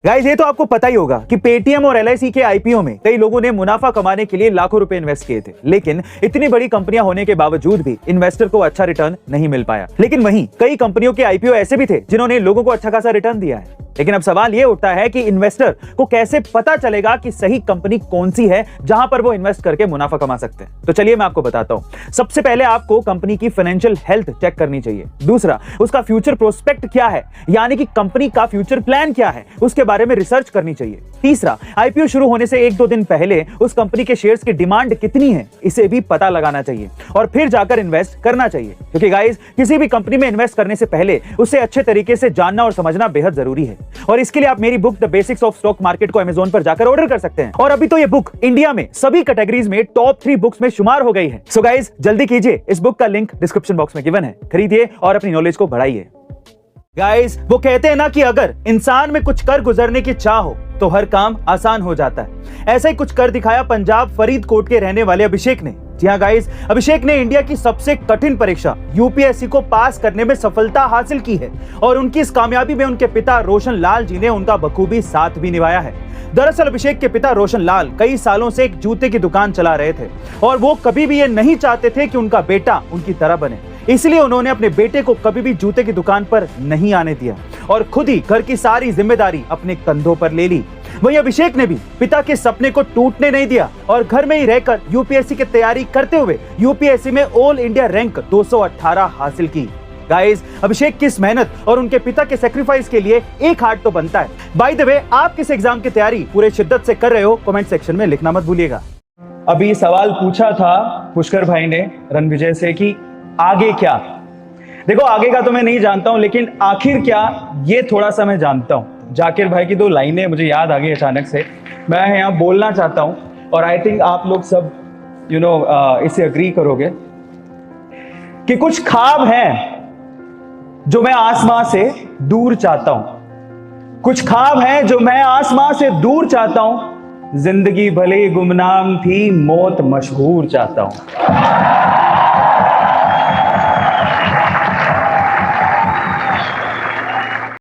Guys ये तो आपको पता ही होगा कि पेटीएम और एलआईसी के आईपीओ में कई लोगों ने मुनाफा कमाने के लिए लाखों रुपए इन्वेस्ट किए थे, लेकिन इतनी बड़ी कंपनियां होने के बावजूद भी इन्वेस्टर को अच्छा रिटर्न नहीं मिल पाया। लेकिन वहीं कई कंपनियों के आईपीओ ऐसे भी थे जिन्होंने लोगों को अच्छा खासा रिटर्न दिया है। लेकिन अब सवाल ये उठता है कि इन्वेस्टर को कैसे पता चलेगा कि सही कंपनी कौन सी है जहां पर वो इन्वेस्ट करके मुनाफा कमा सकते हैं। तो चलिए मैं आपको बताता हूं। सबसे पहले आपको कंपनी की फाइनेंशियल हेल्थ चेक करनी चाहिए। दूसरा, उसका फ्यूचर प्रोस्पेक्ट क्या है, यानी कि कंपनी का फ्यूचर प्लान क्या है, उसके बारे में रिसर्च करनी चाहिए। तीसरा, आईपीओ शुरू होने से 1-2 दिन पहले उस कंपनी के शेयर्स की डिमांड कितनी है, इसे भी पता लगाना चाहिए और फिर जाकर इन्वेस्ट करना चाहिए। क्योंकि गाइस किसी भी कंपनी में इन्वेस्ट करने से पहले उसे अच्छे तरीके से जानना और समझना बेहद जरूरी है। और इसके लिए आप मेरी book the basics of stock market को अमेज़न पर जाकर ऑर्डर कर सकते हैं। और अभी तो ये बुक इंडिया में सभी कैटेगरीज में टॉप 3 बुक्स में शुमार हो गई है। सो गाइस जल्दी कीजिए, इस बुक का लिंक डिस्क्रिप्शन बॉक्स में गिवन है, खरीदिए और अपनी नॉलेज को बढ़ाइए। गाइस वो कहते हैं ना कि अगर इंसान में कुछ कर गुजरने की चाह हो तो हर काम आसान हो जाता है। ऐसा ही कुछ कर दिखाया पंजाब फरीदकोट के रहने वाले अभिषेक ने। जी हाँ गाइस, अभिषेक ने इंडिया की सबसे कठिन परीक्षा यूपीएससी को पास करने में सफलता हासिल की है और उनकी इस कामयाबी में उनके पिता रोशन लाल जी ने उनका बखूबी साथ भी निभाया है। दरअसल अभिषेक के पिता रोशन लाल कई सालों से एक जूते की दुकान चला रहे थे और वो कभी भी ये नहीं चाहते थे कि उनका बेटा उनकी तरह बने। इसलिए उन्होंने अपने बेटे को कभी भी जूते की दुकान पर नहीं आने दिया और खुद ही घर की सारी जिम्मेदारी अपने कंधों पर ले ली। वहीं अभिषेक ने भी पिता के सपने को टूटने नहीं दिया और घर में ही रहकर यूपीएससी की तैयारी करते हुए यूपीएससी में ऑल इंडिया रैंक 218 हासिल की। गाइस अभिषेक की इस मेहनत और उनके पिता के सेक्रीफाइस के लिए एक हार्ट तो बनता है। बाय द वे, आप किस एग्जाम की तैयारी पूरे शिद्दत से कर रहे हो, कमेंट सेक्शन में लिखना मत भूलिएगा। अभी सवाल पूछा था पुष्कर भाई ने रणविजय से कि आगे क्या। देखो आगे का तो मैं नहीं जानता हूं, लेकिन आखिर क्या ये थोड़ा सा मैं जानता हूं। जाकिर भाई की 2 लाइनें मुझे याद आ गई अचानक से, मैं यहाँ बोलना चाहता हूं और आई थिंक आप लोग सब इसे अग्री करोगे कि कुछ ख्वाब हैं जो मैं आसमां से दूर चाहता हूं। कुछ ख्वाब हैं जो मैं आसमां से दूर चाहता हूं। जिंदगी भले गुमनाम थी, मौत मशहूर चाहता हूं।